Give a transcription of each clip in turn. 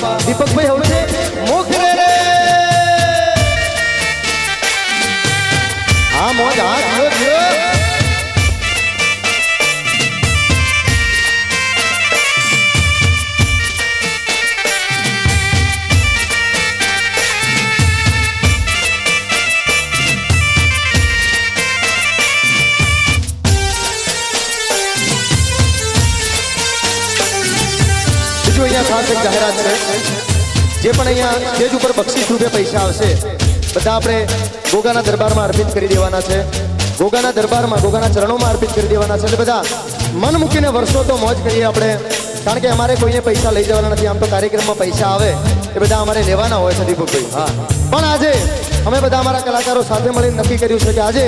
દીપકભાઈ હવે છે મોખરે રે હા મોજ હા જીઓ જીઓ खास एक जाहिरात है जे पण અહીંયા સ્ટેજ ઉપર બક્ષિસ રૂપે પૈસા આવશે બધા આપણે ગોગાના દરબારમાં અર્પિત કરી દેવાના છે ગોગાના દરબારમાં ગોગાના ચરણોમાં અર્પિત કરી દેવાના છે એટલે બધા મન મૂકીને વર્ષો તો મોજ કરીએ આપણે કારણ કે અમારે કોઈને પૈસા લઈ જવાના નથી આમ તો કાર્યક્રમમાં પૈસા આવે એ બધા અમારે લેવાના હોય છે દીપકભાઈ હા પણ આજે અમે બધા અમારા કલાકારો સાથે મળીને નક્કી કર્યું છે કે આજે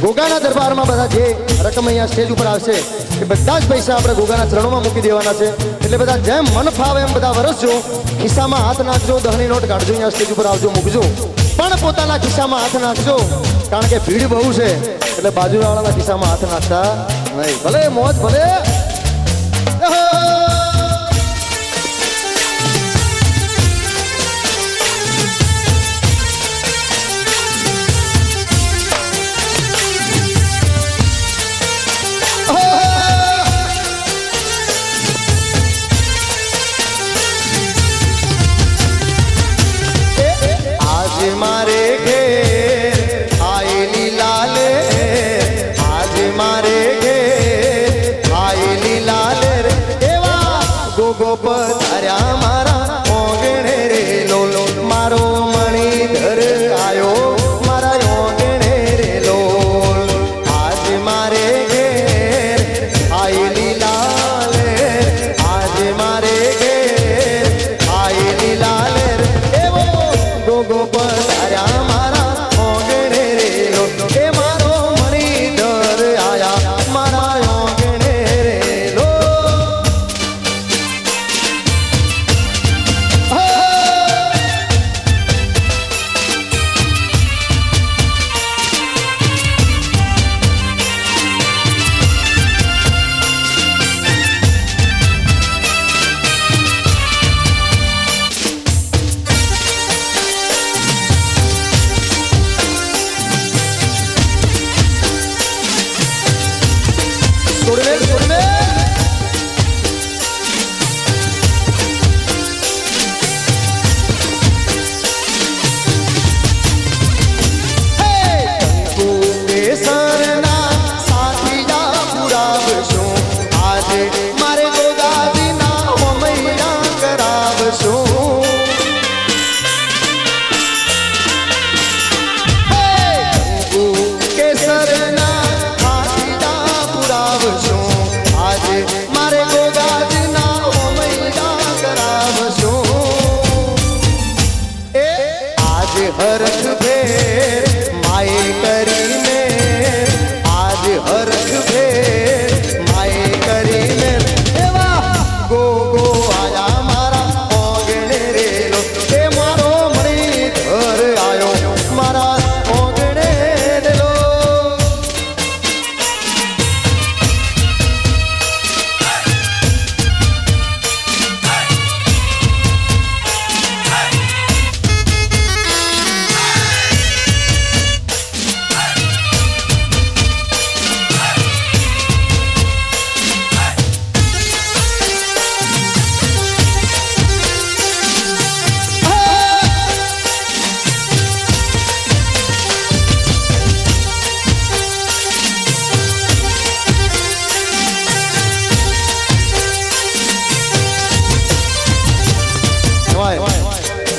ગોગાના દરબારમાં બધા જે રકમ અહીંયા સ્ટેજ ઉપર આવશે એ બધા જ પૈસા આપણે ગોગાના ચરણોમાં મૂકી દેવાના છે એટલે બધા જેમ મન ફાવે એમ બધા વરસજો ખિસ્સામાં હાથ નાખજો દહની નોટ કાઢજો અહીંયા સ્ટેજ ઉપર આવજો મૂકજો પણ પોતાના ખિસ્સામાં હાથ નાખજો કારણ કે ભીડ બહુ છે એટલે બાજુવાળાના ખિસ્સામાં હાથ નાખતા નહીં ભલે મોજ ભલે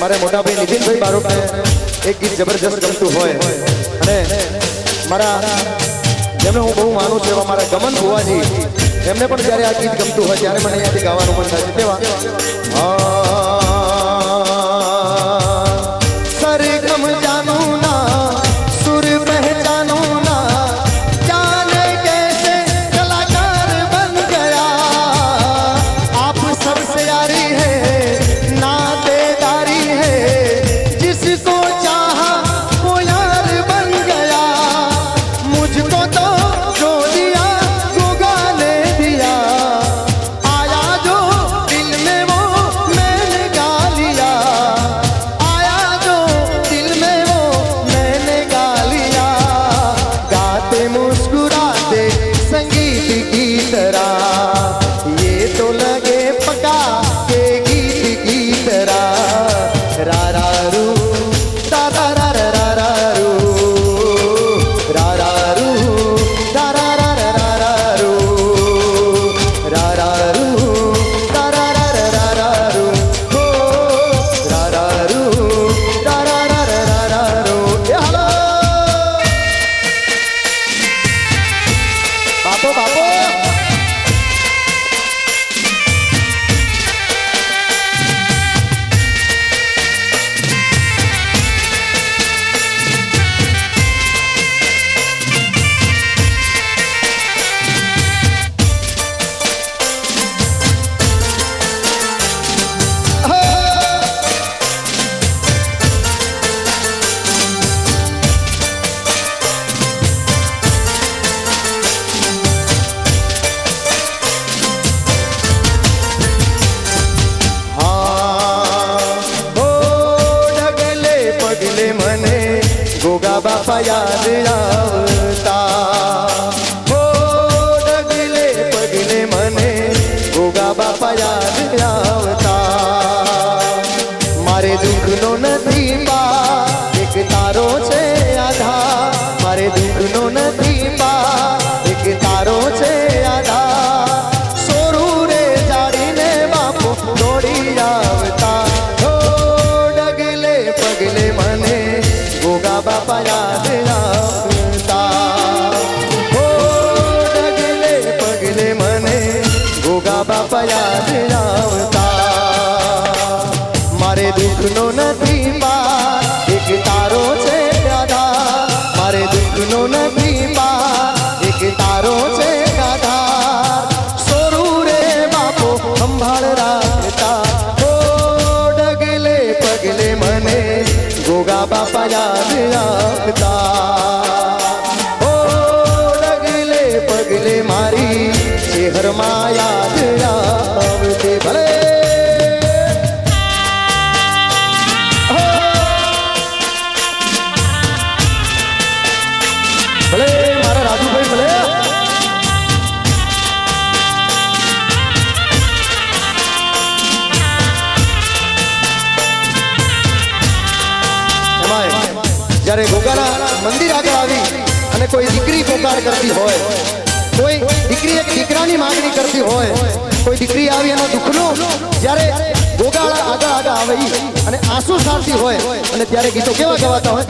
મારે મોટા ભાઈ નિતિનભાઈ બારોટને એક ગીત જબરજસ્ત ગમતું હોય અને મારા જેમને હું બહુ માનું છું એવા મારા ગમન ભુવાજી એમને પણ જ્યારે આ ગીત ગમતું હોય ત્યારે મને અહીંયાથી ગાવાનું મન થાય છે તેવા સરગમ જાનું ના સુર પહેચાનું ના जाने कैसे कलाकार बन गया आप सबसे यारी है नातेदारी है जिसको चाहा वो यार बन गया मुझको तो जो दिया गोगा ने दिया आया जो दिल में वो मैंने બાપા યાદ આવતા હો ડગલે પગલે મને ગોગા બાપા યાદ આવતા મારે દુઃખનો નથી બા એક તારો છે આધાર મારે દુઃખનો નથી બા એક તારો છે આધાર સોરું રે જાડીને બાપો દોડી આવતા હો ડગલે પગલે મને ગોગા બાપા યાદ આવતા હો ડગલે પગલે મને ગોગા બાપા યાદ આવતા મારે દુઃખનો નથી બા એક તારો છે આધાર મારે દુઃખનો નથી બા એક તારો છે આધાર સોરું રે બાપો સંભાળ રાખતા ઓ ડગલે પગલે મને ગોગા બાપા યાદ આવતા ઓ ડગલે પગલે મારી શહેરમાં યાદ આવતે ભલે ભલે મારા રાજુભાઈ ભલે જ્યારે ગોગાના મંદિર આગળ આવી અને કોઈ દીકરી પોકાર કરતી હોય કોઈ દીકરી એક દીકરાની માંગણી કરતી હોય કોઈ દીકરી આવી એનો દુઃખનો જ્યારે ગોગા આગળ આગળ આવે અને આંસુ સારતી હોય અને ત્યારે ગીતો કેવા ગવાતા હોય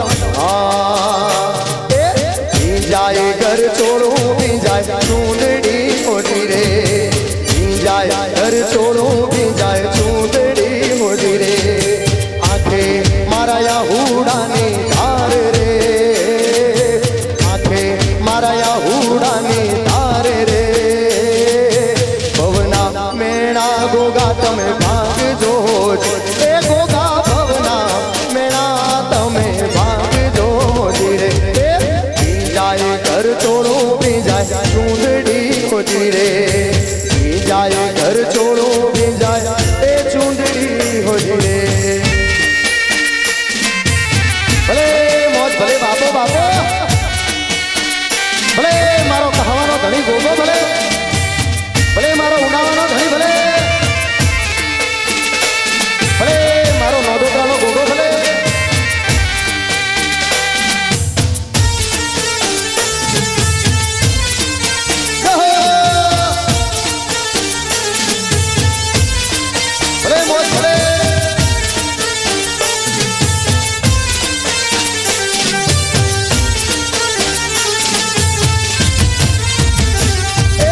જાય ઘર છોડું જાય ચૂંદડી મોટી રે જાય ઘર છોડું જાય ચૂંદડી મોટી રે આંખે મારા યાહુડાની ધાર રે આંખે મારા યાહુડાની ધાર રે ભવના મેણા ગોગા તમે ભાગજો એ ગોગા ભવના મેણા તમે ભાગજો રે જાય ઘર છોડું પી જાય ચૂંદડી ખોટી રે જાય ઘર છોડું પી જાય એ ચૂંદડી ખોટી રે ભલે મોજ ભલે બાપો બાપો ભલે મારો કહાવાનો ધણી ગોગો ભલે ભલે મારો ઉડાવાનો ધણી ભલે ભલે મારો નોદોતરાનો ગોગો ભલે એ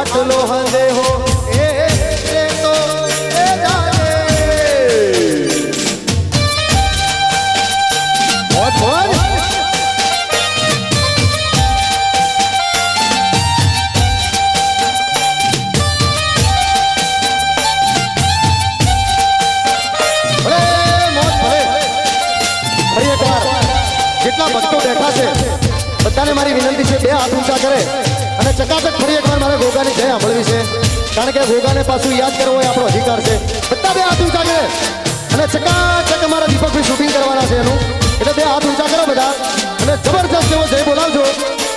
આટલો હંદે હો એ તો એ જાને बहुत बहुत જેટલા ભક્તો બેઠા છે બધાને મારી વિનંતી છે બે હાથ ઊંચા કરે અને ચકાચક ફરી એકવાર મારે ગોગાની જય સાંભળવી છે કારણ કે ગોગાને પાછું યાદ કરવો એ આપણો અધિકાર છે બધા બે હાથ ઊંચા કરે અને ચકાચક અમારા દીપકભાઈ શૂટિંગ કરવાના છે એનું એટલે બે હાથ ઊંચા કરો બધા અને જબરજસ્ત એવો જય બોલાવજો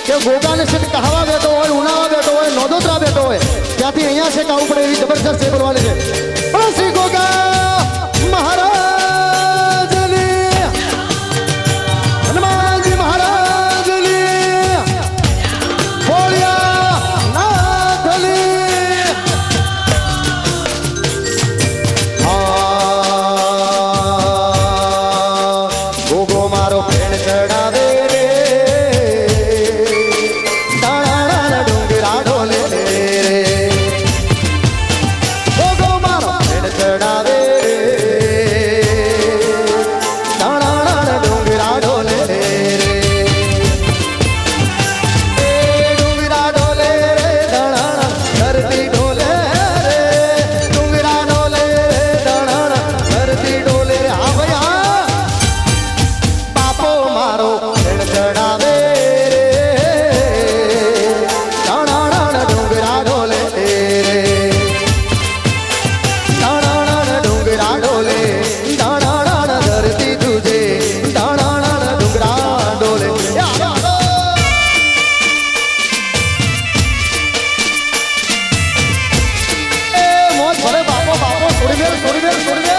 કે ગોગાને સીટ કહાવા બેઠો હોય ઉનાવા બેઠો હોય નોંધોત્રા બેઠો હોય ત્યાંથી અહીંયા છે કે આવું પડે એવી જબરજસ્ત જય બોલવાની છે બોલો શ્રી ગોગા મહારાજની હનુમાનજી મહારાજની ભોળિયાનાથની ગોગો મારો ફેણ ચડાવે રે દાણા ડુંગરા ઢોલે રે ગોગો મારો ફેણ ચડાવે રે દાણા ડુંગરા ઢોલે રે એ ડુંગરા ઢોલે રે દાણા ધરતી ઢોલે રે ડુંગરા ઢોલે રે દાણા ધરતી ઢોલે રે હા ભૈયા બાપો મારો ફેણ ચડાવે રે દાણા ડુંગરા ઢોલે રે દાણા ડુંગરા ઢોલે દાણા ધરતી તુજે દાણા ડુંગરા ઢોલે એ મોજ ભરે બાપો બાપો છોડી દે છોડી દે છોડી દે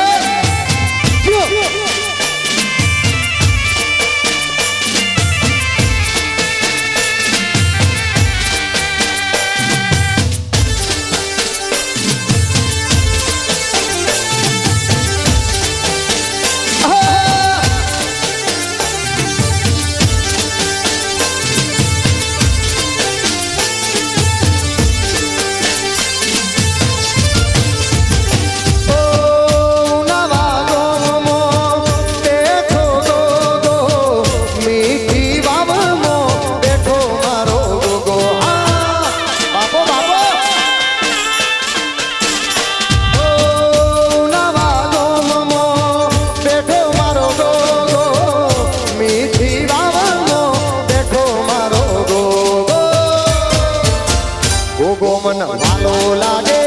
ગોગો મન વાલો લાગે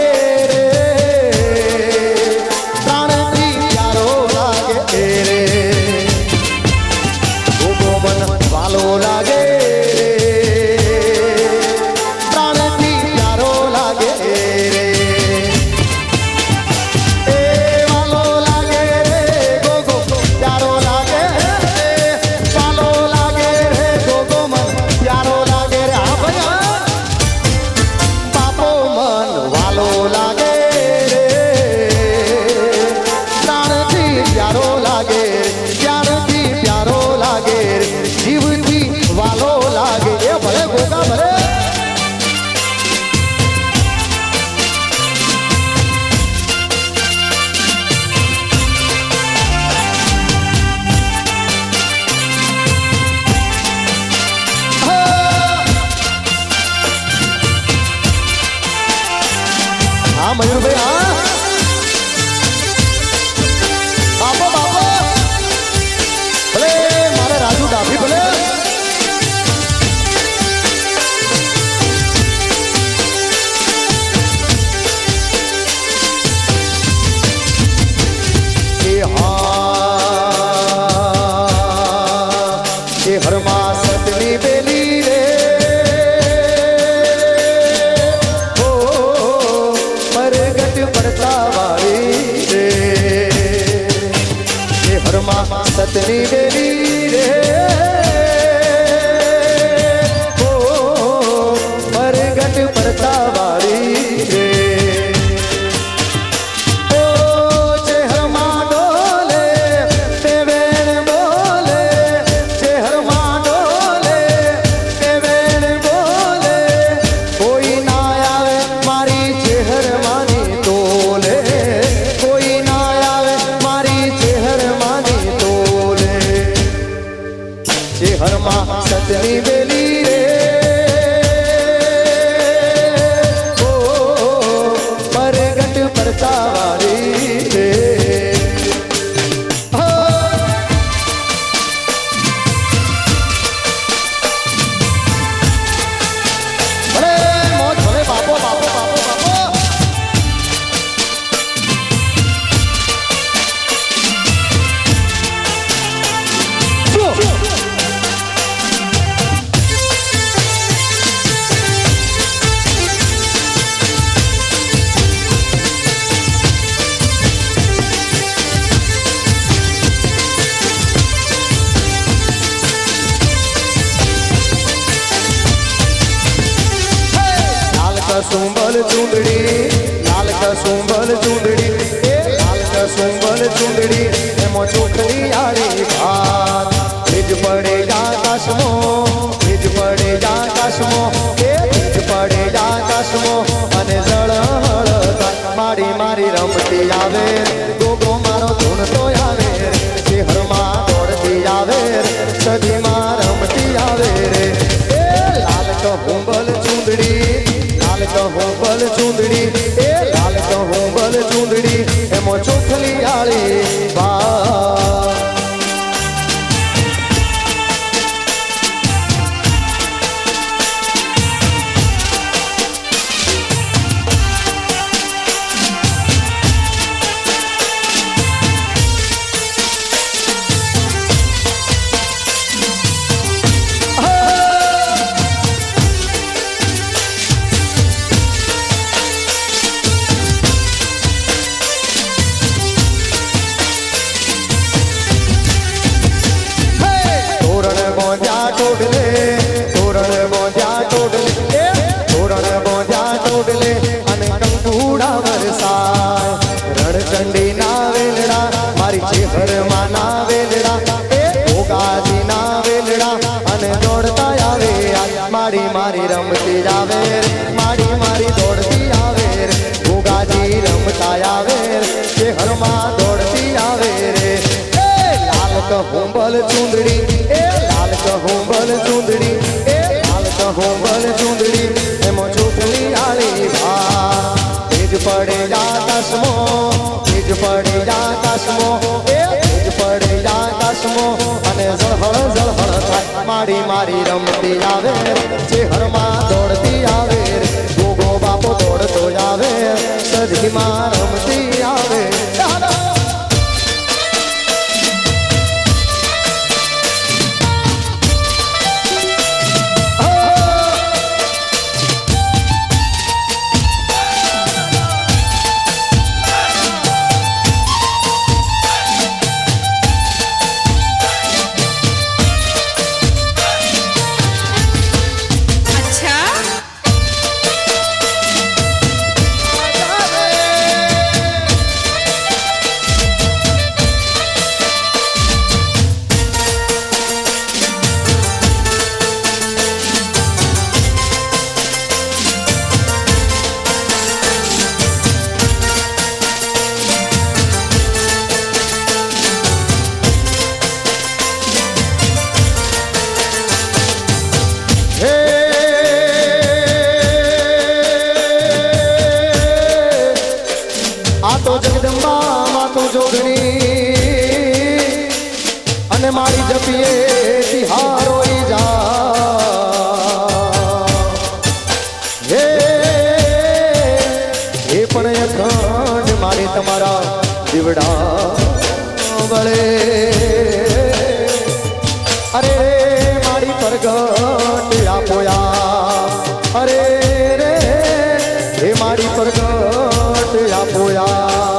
રે પ્રાણથી પ્યારો લાગે રે ગોગો મન વાલો લાગે રે પ્રાણથી પ્યારો લાગે રે એ વાલો લાગે રે ગોગો પ્યારો લાગે રે વાલો લાગે રે ગોગો મન પ્યારો લાગે રે હા ભૈયા બાપો મન વાલો લાગે રે પ્રાણથી પ્યારો લાગે પ્યારથી પ્યારો લાગે જીવથી વાલો લાગે એ ભલે ગોગા ભલે हाँ मयूर भाई हाँ बापो बापो भले मारे राजू डाभी भले ये हर मास सतनी बेली रे પડતા વાળી રે એ હરમાં સતની બેરી રે ઓ પરગટ પડતા વાળી રે ઓ ચહેરમાં ડોલે તે વેણ બોલે ચહેરમાં ડોલે તે વેણ બોલે કોઈ ના આવે કસુંબલ ચૂંદડી લાલ કસુંબલ ચૂંદડી એ લાલ કસુંબલ ચૂંદડી એમાં ચોખલી આડી ભાત ભેજ પડે આકાશમો ભેજ પડે આકાશમો એ ભેજ પડે આકાશમો અને જળહળ મારી મારી રમતી આવે ગોગો મારો ધૂણતો આવે શહેરમાં દોડતી આવે સદીમાં રમતી આવે રે એ લાલ કહુંબલ ચૂંદડી લાલ કહુંબલ ચૂંદડી એ લાલ કહુંબલ ચૂંદડી એમાં ચોખલી આળી બા રણચંડી ના વેલડા મારી ચેહરમાં ના વેલડા એ ભોગાજી ના વેલડા અને દોડતા આવે મારી મારી રમતી આવે મારી મારી દોડતી આવે ભોગાજી રમતા આવે ચેહરમાં દોડતી આવે રે એ લાલ કહુંબલ ચૂંદડી એ લાલ કહુંબલ ચૂંદડી એ લાલ કહુંબલ ચૂંદડી એમાં ચોખલી આળી ભા ભેજ પડે આકાશમો ભેજ પડે આકાશમો એ ભેજ પડે આકાશમો અને ઝળહળ ઝળહળ થાય મારી મારી રમતી આવે ચેહરમાં દોડતી આવે ગોગો બાપો દોડતો આવે સદીમાં રમતી આવે અને મારી જપીએ તિહારો જા હે એ પણ અખંડ મારે તમારા દીવડા વળે અરે મારી પરગટ આપોયા અરે રે એ મારી પરગટ આપોયા